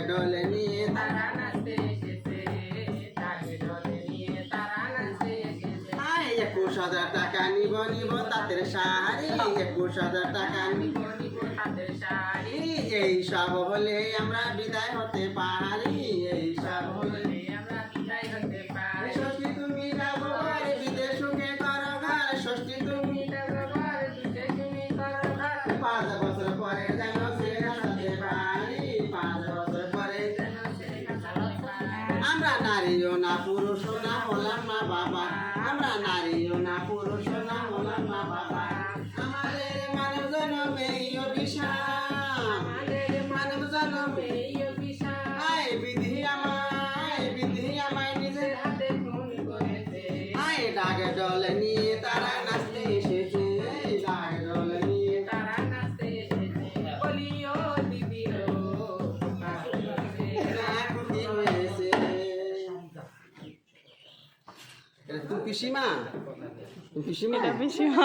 ডলে নিয়ে তারা নাচতে এসেছে, ডাকে ডলে নিয়ে তারা নাচতে এসেছে। 21,000 টাকা নিব তাঁতের শাড়ি, 21,000 টাকা নিব তাদের শাড়ি, এই সব হলে আমরা বিদায় হতে পারি, এই সব হলে আমরা বিদায় হতে পারি। ষষ্ঠী তুমি যাবো ঘরে বিদেশ সুখে করো ঘর, ষষ্ঠী তুমি ব্যবহার দুটে তুমি করো ঘর। 5 বছর পরে যেন ছেলেরা সাথে পারি, 5 বছর পরে যেন ছেলেরা সাথে পারে। আমরা নারীও না পুরুষও না হলাম মা বাবা, আমরা নারীও না পুরুষও না হলাম মা বাবা। আমাদের মানব জন্মে অভিশাপ, আমাদের মানব জন্মে এই অভিশাপ বিধি আমায় নিজের হাতে খুন করেছে। ডাকে ডলে নিয়ে তারা নাচতে এসেছে, ডাকে ডলে নিয়ে তারা নাচতে এসেছে। বলিও দিদিরো খুশি হয়েছে। তুমি পিসিমা, তুমি পিসিমা। পিসিমা